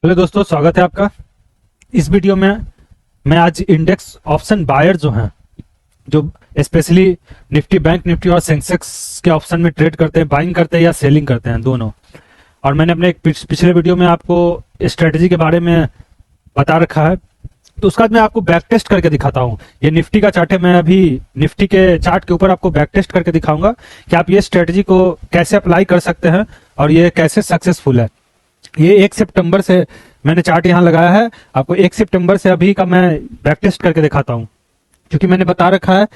Hello दोस्तों, स्वागत है आपका। इस वीडियो में मैं आज इंडेक्स ऑप्शन बायर जो हैं, जो स्पेशली निफ्टी, बैंक निफ्टी और सेंसेक्स के ऑप्शन में ट्रेड करते हैं, बाइंग करते हैं या सेलिंग करते हैं, दोनों। और मैंने अपने एक पिछले वीडियो में आपको स्ट्रेटजी के बारे में बता रखा है, तो उसका मैं आपको बैक टेस्ट करके दिखाता हूँ। ये निफ्टी का चार्ट है, मैं अभी निफ्टी के चार्ट के ऊपर आपको बैक टेस्ट करके दिखाऊंगा कि आप ये स्ट्रेटजी को कैसे अप्लाई कर सकते हैं और ये कैसे सक्सेसफुल है। ये 1 सितंबर से मैंने चार्ट यहाँ लगाया है, आपको 1 सितंबर से अभी का मैं बैक टेस्ट करके दिखाता हूँ, क्योंकि मैंने बता रखा है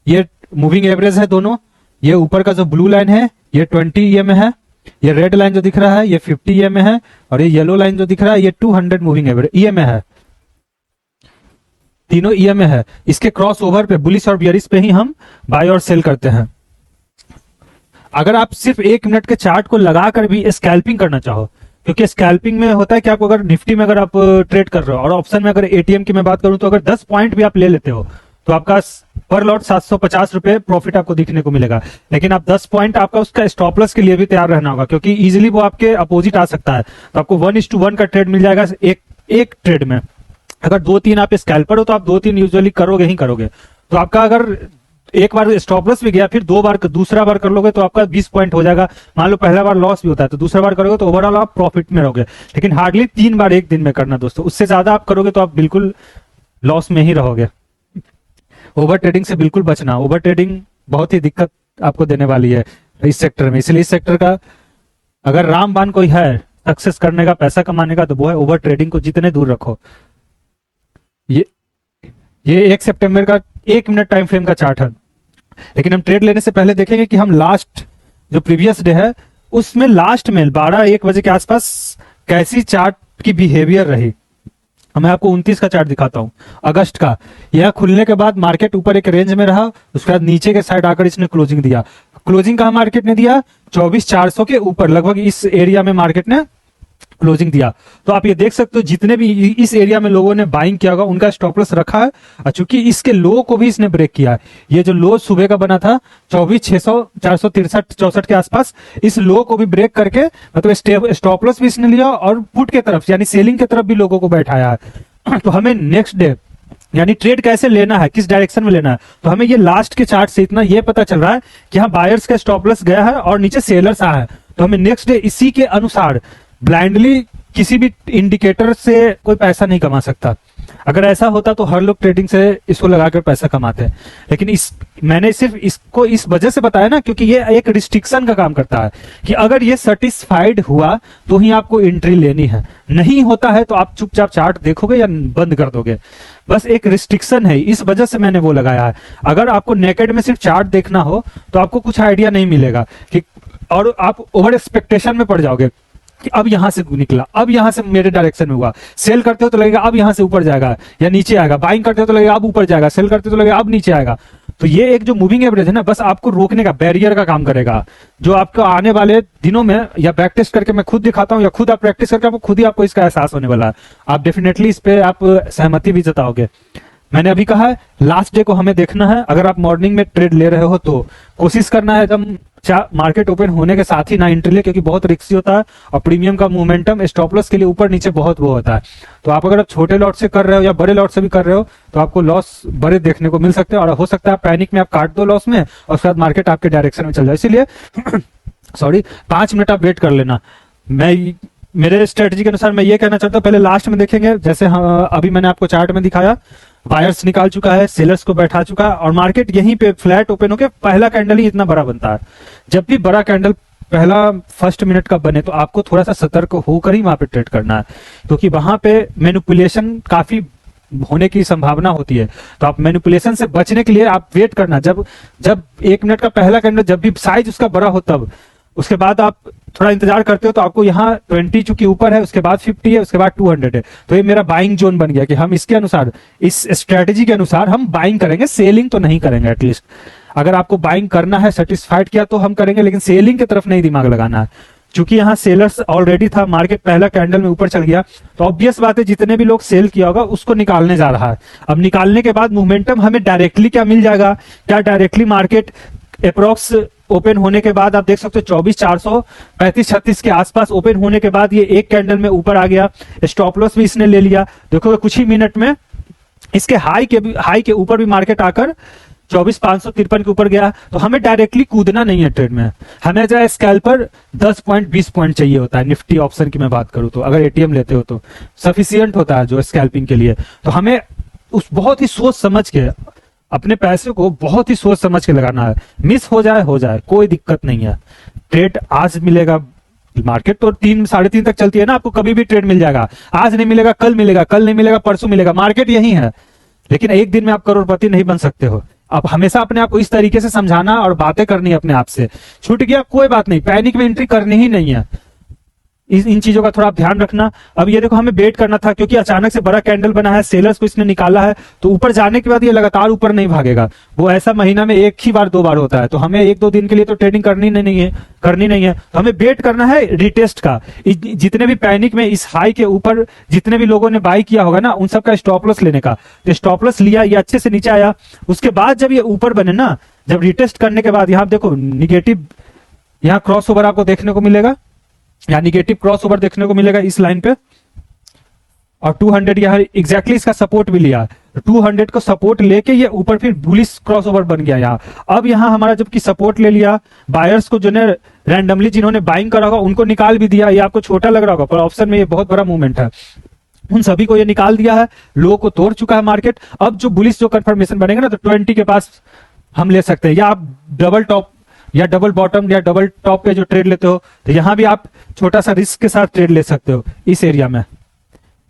ये मूविंग एवरेज है दोनों। ये ऊपर का जो ब्लू लाइन है ये 20 EMA है, ये रेड लाइन जो दिख रहा है ये 50 EMA है, और ये येलो लाइन जो दिख रहा है ये 200 मूविंग एवरेज EMA है। तीनों EMA है। इसके क्रॉस ओवर पे, बुलिश और बियरिश पे ही हम बाय और सेल करते हैं। अगर आप सिर्फ 1 मिनट के चार्ट को लगाकर भी स्कैल्पिंग करना चाहो, क्योंकि स्कैल्पिंग में होता है कि आपको अगर निफ्टी में अगर आप ट्रेड कर रहे हो और ऑप्शन में अगर एटीएम की मैं बात करूं तो अगर 10 पॉइंट भी आप ले लेते हो तो आपका पर लॉट 750 रुपए प्रॉफिट आपको दिखने को मिलेगा। लेकिन आप 10 पॉइंट आपका उसका स्टॉप लॉस के लिए भी तैयार रहना होगा, क्योंकि इजीली वो आपके अपोजिट आ सकता है। तो आपको 1:1 का ट्रेड मिल जाएगा एक ट्रेड में। अगर 2-3 आप स्कैल्पर हो तो आप 2-3 यूजुअली करोगे ही करोगे। तो आपका अगर एक बार स्टॉप लॉस भी गया, फिर दूसरा बार कर लोगे तो आपका 20 पॉइंट हो जाएगा। मान लो पहला बार लॉस भी होता है तो दूसरा बार करोगे तो ओवरऑल आप प्रॉफिट में रहोगे। लेकिन हार्डली 3 बार एक दिन में करना दोस्तों, उससे ज्यादा आप करोगे तो आप बिल्कुल लॉस में ही रहोगे। ओवर ट्रेडिंग से बिल्कुल बचना। ओवर ट्रेडिंग बहुत ही दिक्कत आपको देने वाली है इस सेक्टर में। इसलिए इस सेक्टर का अगर रामबाण कोई है सक्सेस करने का, पैसा कमाने का, तो वो है ओवर ट्रेडिंग को जितने दूर रखो। ये 1 सितंबर का 1 मिनट टाइम फ्रेम का चार्ट है। लेकिन हम ट्रेड लेने से पहले देखेंगे कि हम लास्ट जो प्रीवियस डे है उसमें लास्ट में 12-1 बजे के आसपास कैसी चार्ट की बिहेवियर रही। मैं आपको 29 का चार्ट दिखाता हूं, अगस्त का। यह खुलने के बाद मार्केट ऊपर एक रेंज में रहा, उसके बाद नीचे के साइड आकर इसने क्लोजिंग दिया। क्लोजिंग कहा मार्केट ने दिया 24,400 के ऊपर, लगभग इस एरिया में मार्केट ने क्लोजिंग दिया। तो आप ये देख सकते हो जितने भी इस एरिया में लोगों ने बाइंग किया होगा उनका स्टॉप लॉस रखा है, और चूंकि इसके लो को भी इसने ब्रेक किया है। ये जो लो सुबह का बना था 24,600 463-64 के आसपास, इस लो को भी ब्रेक करके मतलब स्टॉप लॉस भी इसने लिया और पुट के तरफ यानी सेलिंग के तरफ भी लोगों को बैठाया है। तो हमें नेक्स्ट डे यानी ट्रेड कैसे लेना है, किस डायरेक्शन में लेना है, तो हमें ये लास्ट के चार्ट से इतना ये पता चल रहा है कि हाँ बायर्स का स्टॉप लॉस गया है और नीचे सेलर्स आया है। तो हमें नेक्स्ट डे इसी के अनुसार ब्लाइंडली किसी भी इंडिकेटर से कोई पैसा नहीं कमा सकता। अगर ऐसा होता तो हर लोग ट्रेडिंग से इसको लगाकर पैसा कमाते हैं। लेकिन मैंने सिर्फ इसको इस वजह से बताया ना, क्योंकि ये एक रिस्ट्रिक्शन का काम करता है कि अगर ये सेटिस्फाइड हुआ तो ही आपको एंट्री लेनी है, नहीं होता है तो आप चुपचाप चार्ट देखोगे या बंद कर दोगे। बस एक रिस्ट्रिक्शन है, इस वजह से मैंने वो लगाया है। अगर आपको नेकेड में सिर्फ चार्ट देखना हो तो आपको कुछ आइडिया नहीं मिलेगा कि, और आप ओवर एक्सपेक्टेशन में पड़ जाओगे कि अब यहां से निकला, अब यहां से मेरे डायरेक्शन में हुआ। सेल करते हो तो लगेगा अब यहां से ऊपर जाएगा या नीचे आएगा, बाइंग करते हो तो लगेगा अब ऊपर जाएगा, सेल करते हो तो लगेगा अब नीचे आएगा। तो ये एक जो मूविंग एवरेज है ना, बस आपको रोकने का, बैरियर का काम करेगा, जो आपको आने वाले दिनों में या बैक टेस्ट करके मैं खुद दिखाता हूं या खुद आप प्रैक्टिस करके आपको खुद ही आपको इसका एहसास होने वाला है। आप डेफिनेटली इस पे आप सहमति भी जताओगे। मैंने अभी कहा है लास्ट डे को हमें देखना है। अगर आप मॉर्निंग में ट्रेड ले रहे हो तो कोशिश करना है एकदम मार्केट ओपन होने के साथ ही ना एंट्री ले, क्योंकि बहुत रिस्की होता है और प्रीमियम का मोमेंटम स्टॉप लॉस के लिए ऊपर नीचे बहुत वो होता है। तो आप अगर आप छोटे लॉट से कर रहे हो या बड़े लॉट से भी कर रहे हो तो आपको लॉस बड़े देखने को मिल सकते हैं, और हो सकता है पैनिक में आप काट दो लॉस में और उसके बाद मार्केट आपके डायरेक्शन में चल जाए। इसीलिए सॉरी 5 मिनट आप वेट कर लेना। मेरे स्ट्रेटजी के अनुसार मैं ये कहना चाहता हूँ, पहले लास्ट में देखेंगे। जैसे अभी मैंने आपको चार्ट में दिखाया, बायर्स निकाल चुका है, सेलर्स को बैठा चुका है, और मार्केट यहीं पे फ्लैट ओपन होकर पहला कैंडल ही इतना बड़ा बनता है। जब भी बड़ा कैंडल पहला फर्स्ट मिनट का बने तो आपको थोड़ा सा सतर्क होकर ही वहां पे ट्रेड करना है, क्योंकि वहां पे मैनिपुलेशन काफी होने की संभावना होती है। तो आप मैनिपुलेशन से बचने के लिए आप वेट करना, जब 1 मिनट का पहला कैंडल जब भी साइज उसका बड़ा हो तब, उसके बाद आप थोड़ा इंतजार करते हो तो आपको यहाँ 20 चूंकि ऊपर है, उसके बाद 50 है, उसके बाद 200 है। तो ये मेरा बाइंग जोन बन गया कि हम इसके अनुसार, इस स्ट्रेटेजी के अनुसार हम बाइंग करेंगे, सेलिंग तो नहीं करेंगे। एटलीस्ट अगर आपको बाइंग करना है, सेटिस्फाइड किया तो हम करेंगे, लेकिन सेलिंग की तरफ नहीं दिमाग लगाना है। चूंकि यहाँ सेलर्स ऑलरेडी था, मार्केट पहला कैंडल में ऊपर चल गया, तो ऑब्वियस बात है जितने भी लोग सेल किया होगा उसको निकालने जा रहा है। अब निकालने के बाद मोमेंटम हमें डायरेक्टली क्या मिल जाएगा, क्या डायरेक्टली मार्केट अप्रोक्स ओपन होने के बाद आप देख सकते हो 24,400 35-36 के आसपास ओपन होने के बाद ये एक कैंडल में ऊपर आ गया, स्टॉप लॉस भी इसने ले लिया। देखो कुछ ही मिनट में इसके हाई के ऊपर भी मार्केट आकर 24,553 के ऊपर गया। तो हमें डायरेक्टली कूदना नहीं है ट्रेड में, हमें जरा स्कैल्पर 10 पॉइंट 20 पॉइंट चाहिए होता है। निफ्टी ऑप्शन की मैं बात करूं तो अगर एटीएम लेते हो तो सफिशियंट होता है जो स्कैल्पिंग के लिए। तो हमें उस बहुत ही सोच समझ के अपने पैसे को बहुत ही सोच समझ के लगाना है। मिस हो जाए कोई दिक्कत नहीं है। ट्रेड आज मिलेगा, मार्केट तो 3 साढ़े 3 तक चलती है ना, आपको कभी भी ट्रेड मिल जाएगा। आज नहीं मिलेगा कल मिलेगा, कल नहीं मिलेगा परसों मिलेगा, मार्केट यही है। लेकिन एक दिन में आप करोड़पति नहीं बन सकते हो। आप हमेशा अपने आप को इस तरीके से समझाना और बातें करनी है अपने आप से। छूट गया कोई बात नहीं, पैनिक में एंट्री करनी ही नहीं है। इन चीजों का थोड़ा आप ध्यान रखना। अब ये देखो हमें वेट करना था क्योंकि अचानक से बड़ा कैंडल बना है, सेलर्स को इसने निकाला है, तो ऊपर जाने के बाद ये लगातार ऊपर नहीं भागेगा। वो ऐसा महीना में 1 ही बार 2 बार होता है। तो हमें 1-2 दिन के लिए तो ट्रेडिंग करनी नहीं है। तो हमें वेट करना है रिटेस्ट का। जितने भी पैनिक में इस हाई के ऊपर जितने भी लोगों ने बाई किया होगा ना, उन सबका स्टॉप लॉस लेने का। तो स्टॉप लॉस लिया, ये अच्छे से नीचे आया। उसके बाद जब ये ऊपर बने ना, जब रिटेस्ट करने के बाद यहाँ देखो निगेटिव, यहाँ क्रॉस ओवर आपको देखने को मिलेगा, या निगेटिव क्रॉस ओवर देखने को मिलेगा इस लाइन पे। और 200 यहाँ एग्जैक्टली इसका सपोर्ट भी लिया। 200 को सपोर्ट लेके ये ऊपर फिर बुलिश क्रॉस ओवर बन गया यहाँ। अब यहाँ हमारा जबकि सपोर्ट ले लिया, बायर्स को जो ने रैंडमली जिन्होंने बाइंग करा होगा उनको निकाल भी दिया। ये आपको छोटा लग रहा होगा पर ऑप्शन में ये बहुत बड़ा मूवमेंट है। उन सभी को ये निकाल दिया है, लो को तोड़ चुका है मार्केट। अब जो बुलिश जो कंफर्मेशन बनेगा ना, तो 20 के पास हम ले सकते हैं, या आप डबल टॉप या डबल बॉटम या डबल टॉप पे जो ट्रेड लेते हो, तो यहां भी आप छोटा सा रिस्क के साथ ट्रेड ले सकते हो इस एरिया में।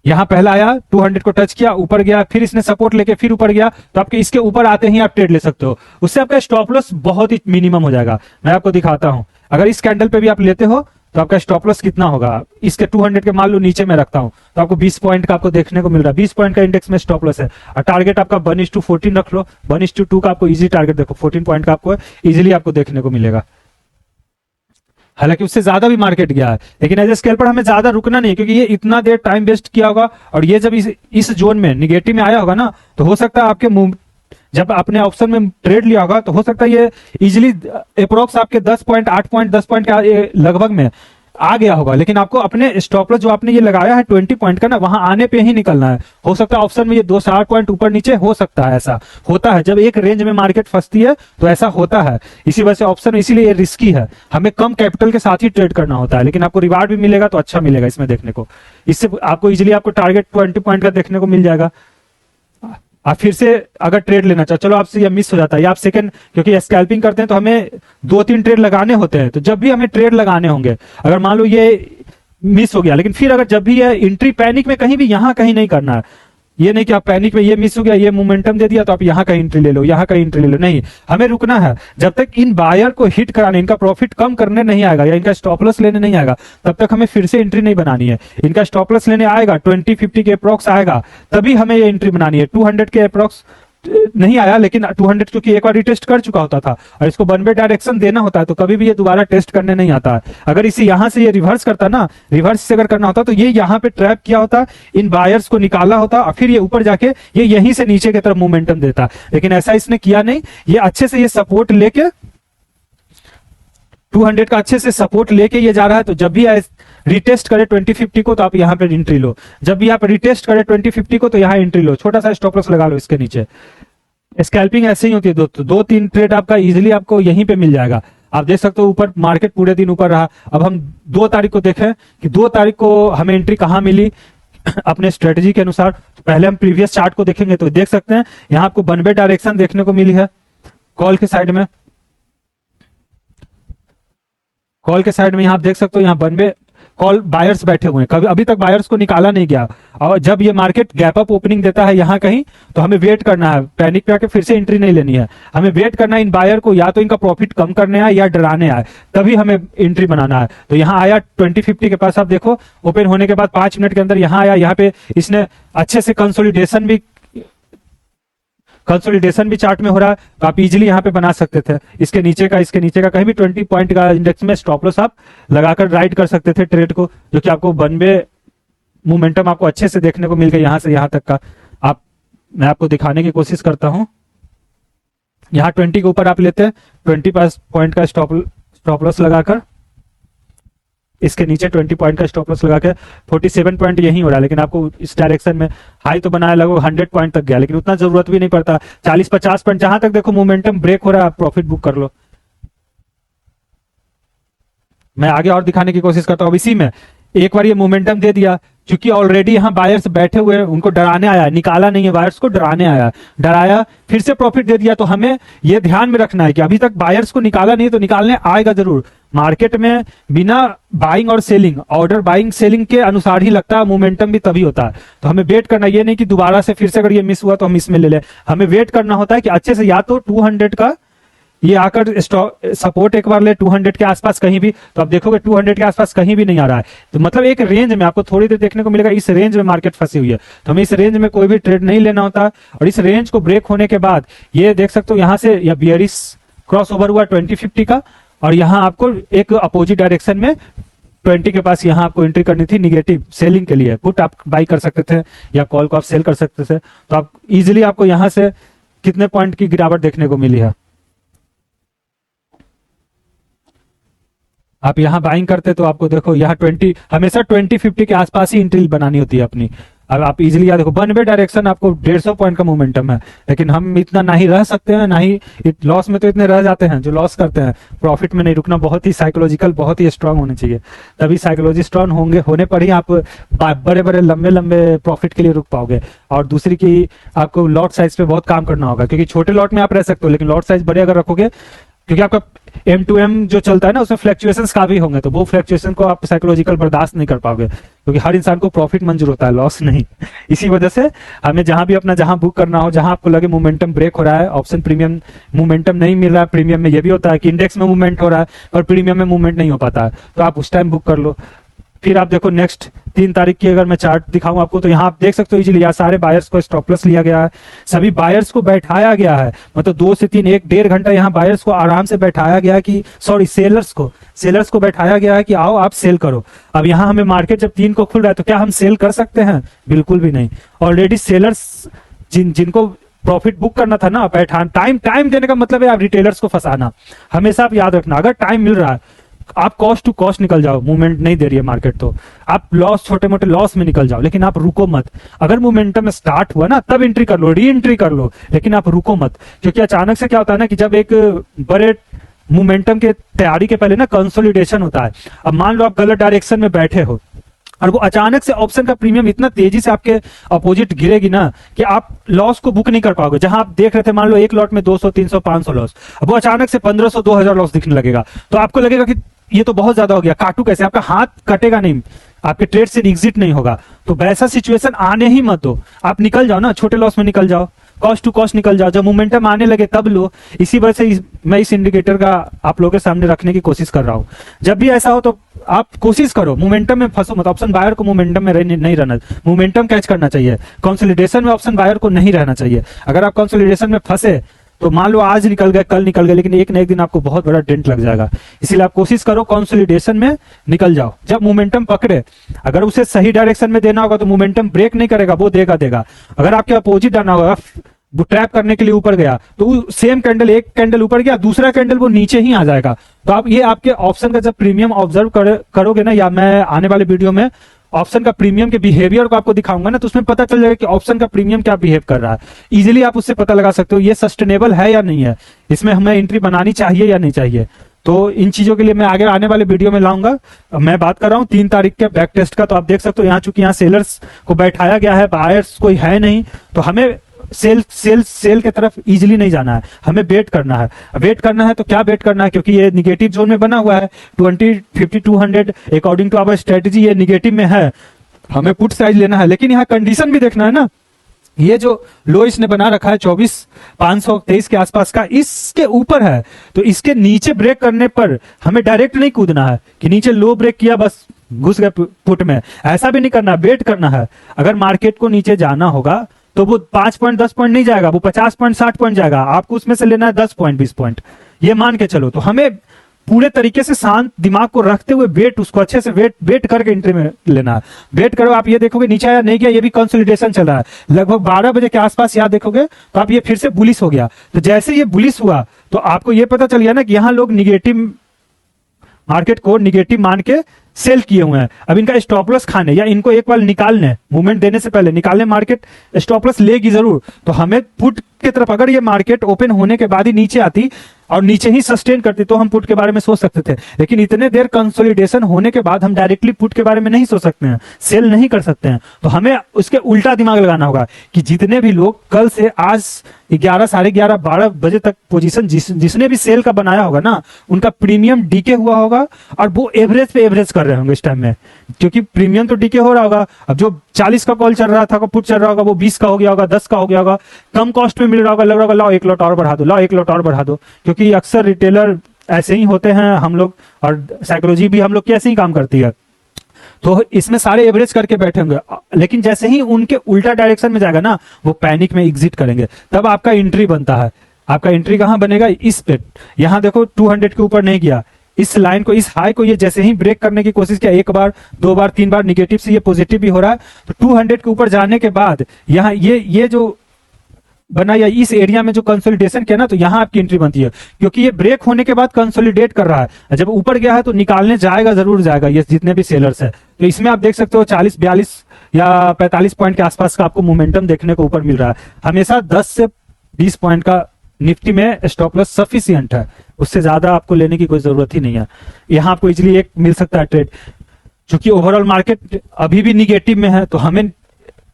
यहां पहला आया 200 को टच किया, ऊपर गया, फिर इसने सपोर्ट लेके फिर ऊपर गया, तो आपके इसके ऊपर आते ही आप ट्रेड ले सकते हो। उससे आपका स्टॉप लॉस बहुत ही मिनिमम हो जाएगा। मैं आपको दिखाता हूं, अगर इस कैंडल पे भी आप लेते हो तो आपका स्टॉप लॉस कितना होगा। इसके 200 के मान लो नीचे में रखता हूं तो आपको 20 पॉइंट का आपको देखने को मिल रहा है। 20 पॉइंट का इंडेक्स में स्टॉप लॉस है। और टारगेट आपका 1:14 रख लो। 1:2 का आपको इजी टारगेट देखो, 14 पॉइंट का आपको इजिली आपको देखने को मिलेगा। हालांकि उससे ज्यादा भी मार्केट गया है, लेकिन एज ए स्केल्पर हमें ज्यादा रुकना नहीं, क्योंकि ये इतना देर टाइम वेस्ट किया होगा। और ये जब इस जोन में निगेटिव में आया होगा ना, तो हो सकता है आपके मुंह जब आपने ऑप्शन में ट्रेड लिया होगा, तो हो सकता है ये इजिली अप्रोक्स आपके 10 पॉइंट 8 पॉइंट 10 पॉइंट के लगभग में आ गया होगा। लेकिन आपको अपने स्टॉप लॉस जो आपने ये लगाया है 20 पॉइंट का ना, वहां आने पे ही निकलना है। हो सकता है ऑप्शन में ये 2-4 पॉइंट ऊपर नीचे हो सकता है। ऐसा होता है जब एक रेंज में मार्केट फंसती है, तो ऐसा होता है। इसी वजह से ऑप्शन इसीलिए ये रिस्की है। हमें कम कैपिटल के साथ ही ट्रेड करना होता है, लेकिन आपको रिवार्ड भी मिलेगा तो अच्छा मिलेगा इसमें देखने को। इससे आपको इजिली आपको टारगेट 20 पॉइंट का देखने को मिल जाएगा। आप फिर से अगर ट्रेड लेना चाहो, चलो आपसे ये मिस हो जाता है, या आप सेकंड, क्योंकि स्कैल्पिंग करते हैं तो हमें 2-3 ट्रेड लगाने होते हैं। तो जब भी हमें ट्रेड लगाने होंगे, अगर मान लो ये मिस हो गया, लेकिन फिर अगर जब भी ये एंट्री पैनिक में कहीं भी यहाँ कहीं नहीं करना है। ये नहीं कि आप पैनिक में ये मिस हो गया, ये मोमेंटम दे दिया तो आप यहाँ का एंट्री ले लो, यहाँ का एंट्री ले लो। नहीं, हमें रुकना है। जब तक इन बायर को हिट कराने, इनका प्रॉफिट कम करने नहीं आएगा या इनका स्टॉप लॉस लेने नहीं आएगा, तब तक हमें फिर से एंट्री नहीं बनानी है। इनका स्टॉप लॉस लेने आएगा 20-50 के अप्रॉक्स आएगा, तभी हमें ये एंट्री बनानी है। 200 के अप्रॉक्स नहीं आया, लेकिन 200 क्योंकि एक बार रिटेस्ट कर चुका होता था और इसको 1 वे डायरेक्शन देना होता है, तो कभी भी ये दोबारा टेस्ट करने नहीं आता है। अगर इसे यहां से ये रिवर्स करता ना, रिवर्स से अगर करना होता तो ये यहाँ पे ट्रैप किया होता, इन बायर्स को निकाला होता और फिर ये ऊपर जाके ये यहीं से नीचे की तरफ मोमेंटम देता। लेकिन ऐसा इसने किया नहीं। ये अच्छे से ये सपोर्ट लेके 200 का अच्छे से सपोर्ट लेके ये जा रहा है। तो जब भी रिटेस्ट करे 20-50 को, तो आप यहाँ पे एंट्री लो। जब भी आप रिटेस्ट करे 20-50 को, तो यहाँ एंट्री लो, छोटा सा स्टॉप लॉस लगा लो इसके नीचे। स्कैल्पिंग ऐसे ही होती है दोस्तों। 2-3 ट्रेड आपका इजीली आपको यहीं पे मिल जाएगा। आप देख सकते हो ऊपर मार्केट पूरे दिन ऊपर रहा। अब हम 2 तारीख को देखें कि 2 तारीख को हमें एंट्री कहाँ मिली अपने स्ट्रेटेजी के अनुसार। तो पहले हम प्रीवियस चार्ट को देखेंगे, तो देख सकते हैं यहाँ आपको 1 वे डायरेक्शन देखने को मिली है कॉल के साइड में। कॉल के साइड में यहाँ आप देख सकते हो, यहाँ 1 वे कॉल बायर्स बैठे हुए हैं। कभी अभी तक बायर्स को निकाला नहीं गया। और जब ये मार्केट गैप अप ओपनिंग देता है यहाँ कहीं, तो हमें वेट करना है। पैनिक पे आके फिर से एंट्री नहीं लेनी है। हमें वेट करना है इन बायर को, या तो इनका प्रॉफिट कम करने आए या डराने आए, तभी हमें एंट्री बनाना है। तो यहाँ आया 20-50 के पास, आप देखो ओपन होने के बाद 5 मिनट के अंदर यहाँ आया। यहाँ पे इसने अच्छे से कंसोलिडेशन भी चार्ट में हो रहा है, तो आप इजीली यहाँ पे बना सकते थे। इसके नीचे का कहीं भी 20 पॉइंट का इंडेक्स में स्टॉप लॉस आप लगाकर राइड कर सकते थे ट्रेड को, जो कि आपको 1 वे मोमेंटम आपको अच्छे से देखने को मिल गया यहाँ से यहाँ तक का। मैं आपको दिखाने की कोशिश करता हूं। यहाँ 20 के ऊपर आप लेते हैं, 20 पॉइंट का स्टॉप लॉस लगाकर, इसके नीचे 20 पॉइंट का स्टॉप लॉस लगा के 47 पॉइंट यही हो रहा है, लेकिन आपको इस डायरेक्शन में हाई तो बनाया लगभग 100 पॉइंट तक गया, लेकिन उतना जरूरत भी नहीं पड़ता। 40-50 पॉइंट जहां तक देखो मोमेंटम ब्रेक हो रहा है, आप प्रॉफिट बुक कर लो। मैं आगे और दिखाने की कोशिश करता हूं। अब इसी में एक बार ये मोमेंटम दे दिया, क्योंकि ऑलरेडी यहाँ बायर्स बैठे हुए हैं, उनको डराने आया, निकाला नहीं है बायर्स को, डराने आया, डराया, फिर से प्रॉफिट दे दिया। तो हमें ये ध्यान में रखना है कि अभी तक बायर्स को निकाला नहीं, तो निकालने आएगा जरूर। मार्केट में बिना बाइंग और सेलिंग, ऑर्डर बाइंग सेलिंग के अनुसार ही लगता है, मोमेंटम भी तभी होता है। तो हमें वेट करना, ये नहीं कि दोबारा से फिर से अगर ये मिस हुआ तो हम इसमें ले लें। हमें वेट करना होता है कि अच्छे से, या तो 200 का ये आकर सपोर्ट एक बार ले 200 के आसपास कहीं भी, तो आप देखोगे 200 के आसपास कहीं भी नहीं आ रहा है। तो मतलब एक रेंज में आपको थोड़ी देर देखने को मिलेगा, इस रेंज में मार्केट फंसी हुई है, तो हमें इस रेंज में कोई भी ट्रेड नहीं लेना होता। और इस रेंज को ब्रेक होने के बाद ये देख सकते हो यहाँ से या बियरिश क्रॉस ओवर हुआ 2050 का, और यहाँ आपको एक अपोजिट डायरेक्शन में 20 के पास यहाँ आपको एंट्री करनी थी निगेटिव सेलिंग के लिए। पुट आप बाई कर सकते थे या कॉल को आप सेल कर सकते थे। तो आप इजिली आपको यहाँ से कितने पॉइंट की गिरावट देखने को मिली है। आप यहाँ बाइंग करते तो आपको देखो यहाँ 20, हमेशा 2050 के आसपास ही एंट्री बनानी होती है अपनी। अब आप इजीली यहाँ देखो 1 वे डायरेक्शन आपको 150 पॉइंट का मोमेंटम है, लेकिन हम इतना ना ही रह सकते हैं, ना ही लॉस में तो इतने रह जाते हैं जो लॉस करते हैं। प्रॉफिट में नहीं रुकना, बहुत ही साइकोलॉजिकल, बहुत ही स्ट्रांग होने चाहिए, तभी साइकोलॉजी स्ट्रांग होने पर ही आप बड़े बड़े लंबे लंबे प्रॉफिट के लिए रुक पाओगे। और दूसरी की आपको लॉट साइज पे बहुत काम करना होगा, क्योंकि छोटे लॉट में आप रह सकते हो, लेकिन लॉट साइज बड़े अगर रखोगे, क्योंकि आपका M2M जो चलता है ना, उसमें फ्लक्चुएशंस काफी होंगे, तो वो फ्लक्चुएशन को आप साइकोलॉजिकल बर्दाश्त नहीं कर पाओगे, क्योंकि हर इंसान को प्रॉफिट मंजूर होता है, लॉस नहीं। इसी वजह से हमें जहां भी अपना जहां बुक करना हो, जहां आपको लगे मोमेंटम ब्रेक हो रहा है, ऑप्शन प्रीमियम मोमेंटम नहीं मिल रहा है, प्रीमियम में ये भी होता है कि इंडेक्स में मूवमेंट हो रहा है और प्रीमियम में मूवमेंट नहीं हो पाता है, तो आप उस टाइम बुक कर लो। फिर आप देखो नेक्स्ट 3 तारीख की अगर मैं चार्ट दिखाऊं आपको, तो यहाँ आप देख सकते हो इजीली, यहाँ सारे बायर्स को स्टॉप लॉस लिया गया है, सभी बायर्स को बैठाया गया है, मतलब 2 से 3 1-1.5 घंटा यहाँ बायर्स को आराम से बैठाया गया है कि सेलर्स को बैठाया गया है कि आओ आप सेल करो। अब यहाँ हमें मार्केट जब 3 को खुल रहा है, तो क्या हम सेल कर सकते हैं? बिल्कुल भी नहीं। ऑलरेडी सेलर्स जिनको प्रॉफिट बुक करना था ना, बैठा टाइम देने का मतलब है आप रिटेलर्स को फंसाना। हमेशा आप याद रखना, अगर टाइम मिल रहा है आप कॉस्ट टू कॉस्ट निकल जाओ, मूवमेंट नहीं दे रही है मार्केट तो आप लॉस, छोटे मोटे लॉस में निकल जाओ, लेकिन आप रुको मत। अगर मोमेंटम स्टार्ट हुआ ना, तब एंट्री कर लो, री एंट्री कर लो, लेकिन आप रुको मत। क्योंकि अचानक से क्या होता है ना कि जब एक बड़े मोमेंटम के तैयारी के पहले ना कंसोलिडेशन होता है। अब मान लो आप गलत डायरेक्शन में बैठे हो और वो अचानक से ऑप्शन का प्रीमियम इतना तेजी से आपके अपोजिट गिरेगी ना कि आप लॉस को बुक नहीं कर पाओगे। जहां आप देख रहे थे मान लो एक लॉट में 200 300 500 लॉस, अब वो अचानक से 1500 2000 लॉस दिखने लगेगा, तो आपको लगेगा कि ये तो बहुत ज्यादा हो गया, काटू कैसे? आपका हाथ कटेगा नहीं, आपके ट्रेड से एग्जिट नहीं होगा। तो वैसा सिचुएशन आने ही मत दो, आप निकल जाओ ना, छोटे लॉस में निकल जाओ, कॉस्ट टू कॉस्ट निकल जाओ, जब मोमेंटम आने लगे तब लो। इसी वजह से मैं इस इंडिकेटर का आप लोगों के सामने रखने की कोशिश कर रहा हूं। जब भी ऐसा हो तो आप कोशिश करो, मोमेंटम में फंसो मत। ऑप्शन बायर को मोमेंटम में नहीं रहना, मोमेंटम कैच करना चाहिए। कंसोलिडेशन में ऑप्शन बायर को नहीं रहना चाहिए। अगर आप कंसोलिडेशन में फंसे तो मान लो आज निकल गए, कल निकल गए, लेकिन एक न एक दिन आपको बहुत बड़ा डेंट लग जाएगा। इसीलिए आप कोशिश करो कंसोलिडेशन में निकल जाओ। जब मोमेंटम पकड़े, अगर उसे सही डायरेक्शन में देना होगा तो मोमेंटम ब्रेक नहीं करेगा, वो देगा। अगर आपके अपोजिट आना होगा, वो ट्रैप करने के लिए ऊपर गया तो सेम कैंडल, एक कैंडल ऊपर गया, दूसरा कैंडल वो नीचे ही आ जाएगा। तो आप ये आपके ऑप्शन का जब प्रीमियम ऑब्जर्व करोगे ना, या मैं आने वाले वीडियो में ऑप्शन का प्रीमियम के बिहेवियर को आपको दिखाऊंगा ना, तो उसमें पता चल जाएगा कि ऑप्शन का प्रीमियम क्या बिहेव कर रहा है। इजीली आप उससे पता लगा सकते हो ये सस्टेनेबल है या नहीं है, इसमें हमें एंट्री बनानी चाहिए या नहीं चाहिए। तो इन चीजों के लिए मैं आगे आने वाले वीडियो में लाऊंगा। मैं बात कर रहा हूँ 3 तारीख के बैक टेस्ट का, तो आप देख सकते हो यहाँ चूंकि यहाँ सेलर्स को बैठाया गया है, बायर्स कोई है नहीं, तो हमें सेल के तरफ इजीली नहीं जाना है, हमें वेट करना है। वेट करना है तो क्या वेट करना है, क्योंकि ये निगेटिव जोन में बना हुआ है 20 50 200 अकॉर्डिंग टू आवर स्ट्रेटेजी ये निगेटिव में है, हमें पुट साइज लेना है। लेकिन यहाँ कंडीशन भी देखना है ना, ये जो लो इसने बना रखा है 24,523 के आसपास का, इसके ऊपर है, तो इसके नीचे ब्रेक करने पर हमें डायरेक्ट नहीं कूदना है कि नीचे लो ब्रेक किया बस घुस गए पुट में, ऐसा भी नहीं करना, वेट करना है। अगर मार्केट को नीचे जाना होगा तो वो 5 पॉइंट 10 पॉइंट नहीं जाएगा, वो 50 पॉइंट 60 पॉइंट जाएगा, आपको उसमें से लेना है 10 पॉइंट 20 पॉइंट, ये मान के चलो। तो हमें पूरे तरीके से शांत दिमाग को रखते हुए वेट, उसको अच्छे से वेट करके एंट्री में लेना है। वेट करो, आप ये देखोगे नीचे आया नहीं गया, ये भी कंसोलिडेशन चल रहा है। लगभग 12 बजे के आसपास यहाँ देखोगे तो आप ये फिर से बुलिश हो गया। तो जैसे ये बुलिश हुआ तो आपको ये पता चल गया ना कि यहाँ लोग निगेटिव, मार्केट को निगेटिव मान के सेल किए हुए हैं। अब इनका स्टॉप लॉस खाने या इनको एक बार निकालने, मूवमेंट देने से पहले निकालने, मार्केट स्टॉप लॉस लेगी जरूर। तो हमें पुट की तरफ, अगर ये मार्केट ओपन होने के बाद ही नीचे आती और नीचे ही सस्टेन करती तो हम पुट के बारे में सोच सकते थे। लेकिन इतने देर कंसोलिडेशन होने के बाद हम डायरेक्टली पुट के बारे में नहीं सोच सकते हैं, सेल नहीं कर सकते हैं। तो हमें उसके उल्टा दिमाग लगाना होगा कि जितने भी लोग कल से आज 11, साढ़े 11, 12 बजे तक पोजीशन जिसने भी सेल का बनाया होगा ना, उनका प्रीमियम डीके हुआ होगा और वो एवरेज पे एवरेज कर रहे होंगे इस टाइम में, क्योंकि प्रीमियम तो डीके हो रहा होगा। अब जो 40 का कॉल चल रहा था, पुट चल रहा होगा, वो 20 का हो गया होगा, 10 का हो गया होगा, कम कॉस्ट में मिल रहा होगा, लग रहा होगा लाओ 1 लॉट और बढ़ा दो, लाओ 1 लॉट और बढ़ा दो। क्योंकि अक्सर रिटेलर ऐसे ही होते हैं हम लोग, और साइकोलॉजी भी हम लोग की ऐसे ही काम करती है। तो इसमें सारे एवरेज करके बैठे होंगे, लेकिन जैसे ही उनके उल्टा डायरेक्शन में जाएगा ना, वो पैनिक में एग्जिट करेंगे, तब आपका एंट्री बनता है। आपका एंट्री कहां बनेगा? इस पे। यहां देखो 200 के ऊपर नहीं गया, इस लाइन को, इस हाई को ये जैसे ही ब्रेक करने की कोशिश किया, 1 बार 2 बार 3 बार निगेटिव से ये पॉजिटिव भी हो रहा है। तो 200 के ऊपर जाने के बाद यहाँ ये जो बना या इस एरिया में जो कंसोलिडेशन किया ना, तो यहाँ आपकी एंट्री बनती है, क्योंकि ये ब्रेक होने के बाद कंसोलिडेट कर रहा है। जब ऊपर गया है तो निकालने जाएगा, जरूर जाएगा, ये जितने भी सेलर्स है। तो इसमें आप देख सकते हो 40, 42 या 45 पॉइंट के आसपास का आपको मोमेंटम देखने को ऊपर मिल रहा है। हमेशा 10 से 20 पॉइंट का निफ्टी में स्टॉप लॉस सफिशिएंट है, उससे ज्यादा आपको लेने की कोई जरूरत ही नहीं है। यहाँ आपको इजिली एक मिल सकता है ट्रेड। क्योंकि ओवरऑल मार्केट अभी भी निगेटिव में है, तो हमें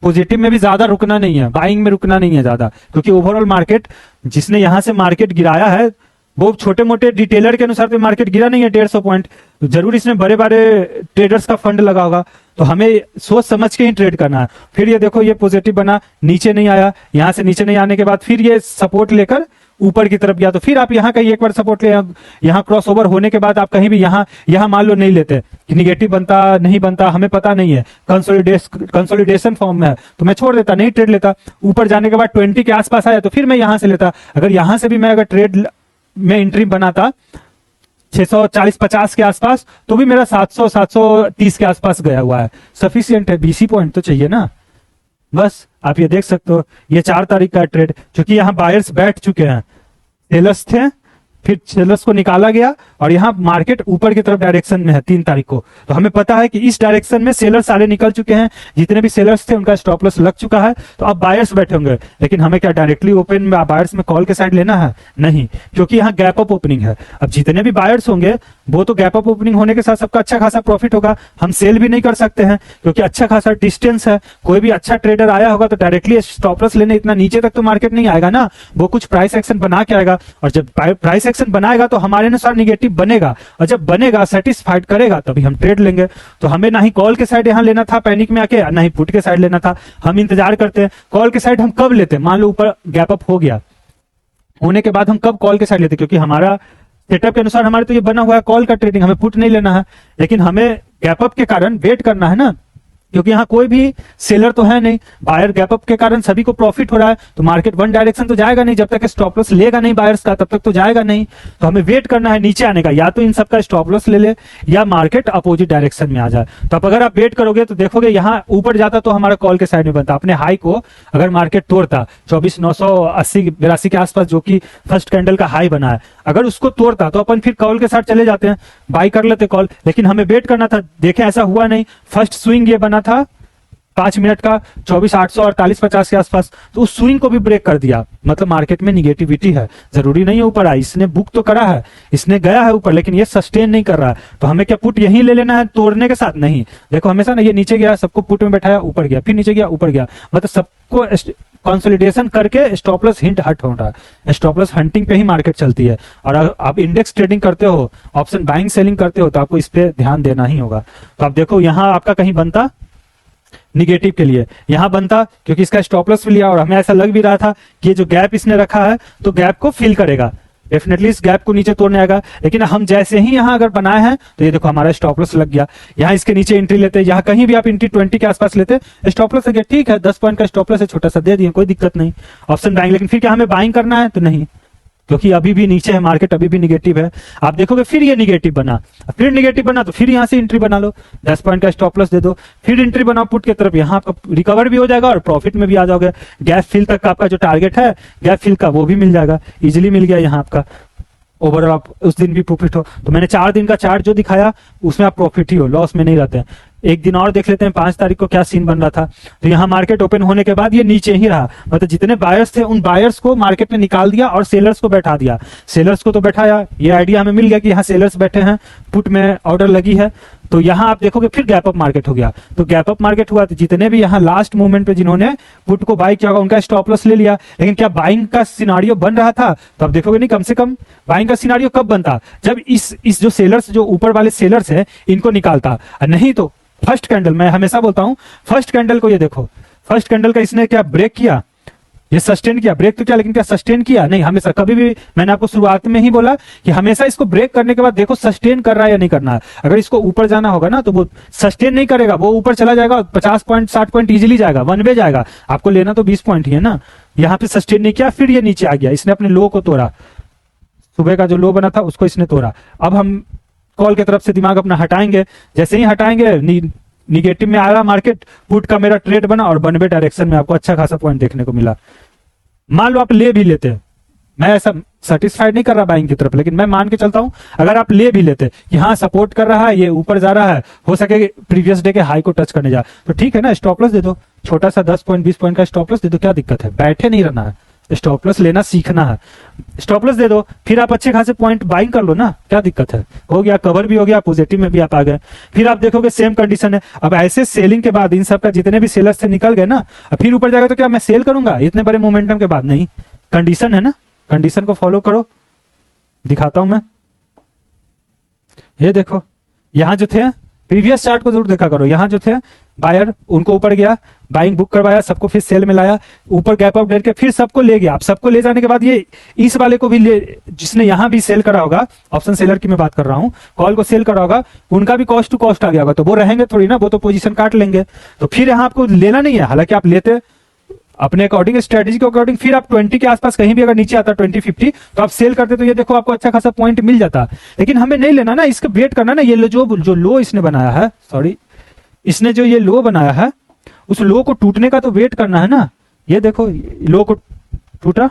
पॉजिटिव में भी ज्यादा रुकना नहीं है, बाइंग में रुकना नहीं है ज्यादा, क्योंकि ओवरऑल मार्केट, जिसने यहां से मार्केट गिराया है वो छोटे मोटे डिटेलर के अनुसार तो मार्केट गिरा नहीं है 150 पॉइंट, तो जरूर इसमें बड़े बड़े ट्रेडर्स का फंड लगा होगा। तो हमें सोच समझ के ही ट्रेड करना है। फिर ये देखो ये पॉजिटिव बना, नीचे नहीं आया, यहां से नीचे नहीं आने के बाद फिर ये सपोर्ट लेकर ऊपर की तरफ गया, तो फिर आप यहाँ कहीं एक बार सपोर्ट ले, यहाँ क्रॉस ओवर होने के बाद आप कहीं भी यहाँ मान लो नहीं लेते कि निगेटिव बनता नहीं बनता, हमें पता नहीं है, कंसोलिडेशन फॉर्म में है, तो मैं छोड़ देता, नहीं ट्रेड लेता। ऊपर जाने के बाद 20 के आसपास आया तो फिर मैं यहाँ से लेता। अगर यहाँ से भी मैं अगर ट्रेड में एंट्री बनाता 640-50 के आसपास, तो भी मेरा 700-730 के आसपास गया हुआ है, सफिशियंट है। 20 पॉइंट तो चाहिए ना, बस। आप ये देख सकते हो ये 4 तारीख का ट्रेड, क्योंकि यहाँ बायर्स बैठ चुके हैं, सेलर्स थे, फिर सेलर्स को निकाला गया और यहाँ मार्केट ऊपर की तरफ डायरेक्शन में है 3 तारीख को। तो हमें पता है कि इस डायरेक्शन में सेलर सारे निकल चुके हैं, जितने भी सेलर्स थे उनका स्टॉप लॉस लग चुका है, तो अब बायर्स बैठे होंगे। लेकिन हमें क्या डायरेक्टली ओपन में बायर्स में कॉल के साइड लेना है? नहीं, क्योंकि यहाँ गैप अप ओपनिंग है। अब जितने भी बायर्स होंगे वो तो गैप अप ओपनिंग होने के साथ सबका अच्छा खासा प्रॉफिट होगा, हम सेल भी नहीं कर सकते हैं क्योंकि अच्छा खासा डिस्टेंस है। कोई भी अच्छा ट्रेडर आया होगा तो डायरेक्टली स्टॉप लॉस लेने इतना नीचे तक तो मार्केट नहीं आएगा ना, वो कुछ प्राइस एक्शन बना के आएगा, और जब प्राइस एक्शन बनाएगा तो हमारे अनुसार निगेटिव बनेगा, और जब बनेगा सेटिस्फाइड करेगा तभी हम ट्रेड लेंगे। तो हमें ना ही कॉल के साइड यहाँ लेना था पैनिक में आके, ना ही पुट के साइड लेना था। हम इंतजार करते हैं कॉल के साइड हम कब लेते, मान लो ऊपर गैप अप हो गया, होने के बाद हम कब कॉल के साइड लेते, क्योंकि हमारा सेटअप के अनुसार हमारे तो ये बना हुआ है कॉल का ट्रेडिंग, हमें पुट नहीं लेना है। लेकिन हमें गैप अप के कारण वेट करना है ना, क्योंकि यहाँ कोई भी सेलर तो है नहीं, बायर गैप अप के कारण सभी को प्रॉफिट हो रहा है, तो मार्केट वन डायरेक्शन तो जाएगा नहीं, जब तक स्टॉप लॉस लेगा नहीं बायर्स का तब तक तो जाएगा नहीं। तो हमें वेट करना है नीचे आने का, या तो इन सबका स्टॉप लॉस ले ले या मार्केट अपोजिट डायरेक्शन में आ जाए। तो अब अगर आप वेट करोगे तो देखोगे यहाँ ऊपर जाता तो हमारा कॉल के साइड में बनता, अपने हाई को अगर मार्केट तोड़ता 24,980-82 के आसपास जो कि फर्स्ट कैंडल का हाई बना है, अगर उसको तोड़ता तो अपन फिर कॉल के साथ चले जाते हैं, बाई कर लेते कॉल। लेकिन हमें वेट करना था, देखें ऐसा हुआ नहीं। फर्स्ट स्विंग ये बना था 5 मिनट का 24,848-50 के आसपास, तो उस स्विंग को भी ब्रेक कर दिया, मतलब मार्केट में निगेटिविटी है। जरूरी नहीं है ऊपर आए, इसने बुक तो करा है, इसने गया है ऊपर, लेकिन ये सस्टेन नहीं कर रहा है। तो हमें क्या पुट यहीं ले लेना है तोड़ने के साथ? नहीं, देखो हमेशा ना ये नीचे गया, सबको पुट में बैठाया, ऊपर गया, फिर नीचे गया, ऊपर गया, मतलब सबको कंसोलिडेशन करके स्टॉप लॉस हिंट हट हो रहा है। स्टॉप लॉस हंटिंग पे ही मार्केट चलती है, और अगर आप इंडेक्स ट्रेडिंग करते हो, ऑप्शन बाइंग सेलिंग करते हो, तो आपको इस पे ध्यान देना ही होगा। तो आप देखो यहाँ आपका कहीं बनता निगेटिव के लिए, यहां बनता क्योंकि इसका स्टॉप लॉस भी लिया, और हमें ऐसा लग भी रहा था कि ये जो गैप इसने रखा है तो गैप को फिल करेगा, डेफिनेटली इस गैप को नीचे तोड़ने आएगा। लेकिन हम जैसे ही यहां अगर बनाए हैं तो ये देखो हमारा स्टॉप लॉस लग गया। यहां इसके नीचे एंट्री लेते, यहां कहीं भी आप एंट्री 20 के आसपास लेते, स्टॉप लॉस लग गया, ठीक है 10 पॉइंट का स्टॉप लॉस है, छोटा सा दे दिए, कोई दिक्कत नहीं, ऑप्शन बाइंग। लेकिन फिर क्या हमें बाइंग करना है? तो नहीं, क्योंकि अभी भी नीचे है मार्केट, अभी भी निगेटिव है। आप देखोगे फिर ये निगेटिव बना, फिर निगेटिव बना तो फिर यहाँ से एंट्री बना लो, 10 पॉइंट का स्टॉप लॉस दे दो, फिर एंट्री बनाओ पुट की तरफ, यहाँ आपका रिकवर भी हो जाएगा और प्रॉफिट में भी आ जाओगे। गैप फिल तक का आपका जो टारगेट है गैप फिल का वो भी मिल जाएगा, इजिली मिल गया यहाँ आपका। ओवरऑल आप उस दिन भी प्रॉफिट हो। तो मैंने 4 दिन का चार्ट जो दिखाया उसमें आप प्रॉफिट ही हो, लॉस में नहीं रहते हैं। एक दिन और देख लेते हैं 5 तारीख को क्या सीन बन रहा था। तो यहाँ मार्केट ओपन होने के बाद ये नीचे ही रहा, मतलब जितने बायर्स थे उन बायर्स को मार्केट ने निकाल दिया और सेलर्स को बैठा दिया। सेलर्स को तो बैठाया, ये आइडिया हमें मिल गया कि यहाँ सेलर्स बैठे हैं, पुट में ऑर्डर लगी है। तो यहाँ आप देखोगे फिर गैप अप मार्केट हो गया। तो गैप अप मार्केट हुआ तो जितने भी यहाँ लास्ट मोमेंट पे जिन्होंने पुट को बाई किया होगा उनका स्टॉप लॉस ले लिया। लेकिन क्या बाइंग का सिनारियो बन रहा था? तो आप देखोगे नहीं, कम से कम बाइंग का सिनारियो कब बनता? जब इस जो सेलर्स, जो ऊपर वाले सेलर्स है इनको निकालता। नहीं तो फर्स्ट कैंडल, मैं हमेशा बोलता हूं फर्स्ट कैंडल को ये देखो, फर्स्ट कैंडल का इसने क्या ब्रेक किया, ये सस्टेन किया, ब्रेक तो क्या लेकिन क्या सस्टेन किया? नहीं। हमेशा कभी भी मैंने आपको शुरुआत में ही बोला कि हमेशा इसको ब्रेक करने के बाद देखो सस्टेन कर रहा है या नहीं करना है। अगर इसको ऊपर जाना होगा ना तो वो सस्टेन नहीं करेगा, वो ऊपर चला जाएगा, 50 पॉइंट 60 पॉइंट इजीली जाएगा, वन वे जाएगा। आपको लेना तो 20 पॉइंट ही है ना। यहाँ पे सस्टेन नहीं किया, फिर ये नीचे आ गया, इसने अपने लो को तोड़ा, सुबह का जो लो बना था उसको इसने तोड़ा। अब हम कॉल की तरफ से दिमाग अपना हटाएंगे, जैसे ही हटाएंगे निगेटिव में आ रहा मार्केट, पुट का मेरा ट्रेड बना और बनवे डायरेक्शन में आपको अच्छा खासा पॉइंट देखने को मिला। मान लो आप ले भी लेते, मैं ऐसा सेटिस्फाइड नहीं कर रहा बाइंग की तरफ, लेकिन मैं मान के चलता हूं अगर आप ले भी लेते, यहाँ सपोर्ट कर रहा है, ये ऊपर जा रहा है, हो सके प्रीवियस डे के हाई को टच करने जा, तो ठीक है ना, स्टॉप लॉस दे दो, छोटा सा 10 पॉइंट 20 पॉइंट का स्टॉप लॉस दे दो, क्या दिक्कत है? बैठे नहीं रहना है, स्टॉप लॉस लेना सीखना है। स्टॉप लॉस दे दो, फिर आप अच्छे खासे पॉइंट बाइंग कर लो ना, क्या दिक्कत है? हो गया, कवर भी हो गया, पॉजिटिव में भी आप आ गए। फिर आप देखोगे सेम कंडीशन है। अब ऐसे सेलिंग के बाद इन सब का जितने भी सेलर्स थे निकल गए ना, अब फिर ऊपर जाएगा तो क्या मैं सेल करूंगा इतने बड़े मोमेंटम के बाद? नहीं, कंडीशन है ना, कंडीशन को फॉलो करो। दिखाता हूं मैं, ये देखो, यहां जो थे प्रीवियस चार्ट को जरूर देखा करो, यहां जो थे बायर उनको ऊपर गया, बाइंग बुक करवाया, सबको फिर सेल में लाया, ऊपर गैप अप के फिर सबको ले गया। आप सबको ले जाने के बाद ये इस वाले को भी ले, जिसने यहां भी सेल करा होगा, ऑप्शन सेलर की मैं बात कर रहा हूं, कॉल को सेल करा होगा, उनका भी कॉस्ट टू कॉस्ट आ गया होगा, तो वो रहेंगे थोड़ी ना, वो तो पोजीशन काट लेंगे। तो फिर यहां आपको लेना नहीं है, हालांकि आप लेते अपने अकॉर्डिंग, स्ट्रेटेजी के अकॉर्डिंग, फिर आप 20 के आसपास कहीं भी अगर नीचे आता 20-50 तो आप सेल करते, तो ये देखो आपको अच्छा खासा पॉइंट मिल जाता। लेकिन हमें नहीं लेना ना, इसका वेट करना ना। ये जो लो इसने बनाया है, सॉरी, इसने जो ये लो बनाया है, उस लो को टूटने का तो वेट करना है ना। ये देखो लो को टूटा,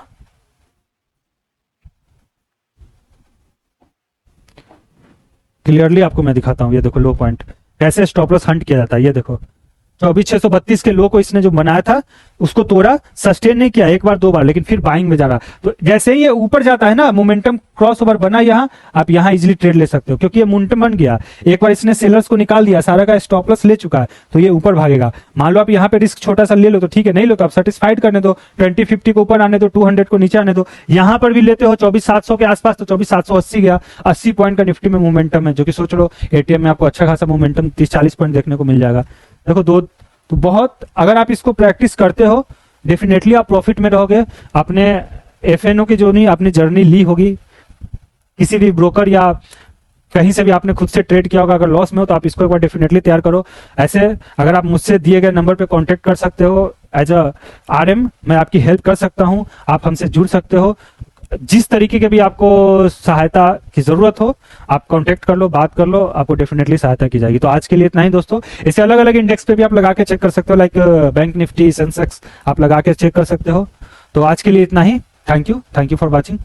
क्लियरली आपको मैं दिखाता हूं। ये देखो लो पॉइंट कैसे स्टॉप लॉस हंट किया जाता है। ये देखो 24,632 के लो को इसने जो बनाया था उसको तोड़ा, सस्टेन नहीं किया, एक बार दो बार, लेकिन फिर बाइंग में जा रहा। तो जैसे ही ये ऊपर जाता है ना, मोमेंटम क्रॉस ओवर बना यहाँ, आप यहाँ इजीली ट्रेड ले सकते हो, क्योंकि ये मोमेंटम बन गया। एक बार इसने सेलर्स को निकाल दिया, सारा का स्टॉप लॉस ले चुका है, तो ये ऊपर भागेगा। मान लो आप यहाँ पे रिस्क छोटा सा ले लो तो ठीक है, नहीं लो तो आप सेटिस्फाइड करने दो, 20-50 को ऊपर आने दो, 200 को नीचे आने दो। यहाँ पर भी लेते हो 24,700 के आसपास, तो 24,780 गया, 80 पॉइंट का निफ्टी में मोमेंटम है, जो कि सोच लो एटीएम में आपको अच्छा खासा मोमेंटम 30-40 पॉइंट देखने को मिल जाएगा। देखो दो, तो बहुत, अगर आप इसको प्रैक्टिस करते हो डेफिनेटली आप प्रॉफिट में रहोगे। आपने एफएनओ की जो नहीं अपनी जर्नी ली होगी, किसी भी ब्रोकर या कहीं से भी आपने खुद से ट्रेड किया होगा, अगर लॉस में हो तो आप इसको एक बार डेफिनेटली तैयार करो। ऐसे अगर आप मुझसे दिए गए नंबर पे कांटेक्ट कर सकते हो, एज अ आरएम मैं आपकी हेल्प कर सकता हूं, आप हमसे जुड़ सकते हो। जिस तरीके के भी आपको सहायता की जरूरत हो आप कांटेक्ट कर लो, बात कर लो, आपको डेफिनेटली सहायता की जाएगी। तो आज के लिए इतना ही दोस्तों। इसे अलग अलग इंडेक्स पे भी आप लगा के चेक कर सकते हो, लाइक बैंक निफ्टी, सेंसेक्स, आप लगा के चेक कर सकते हो। तो आज के लिए इतना ही। Thank you for watching.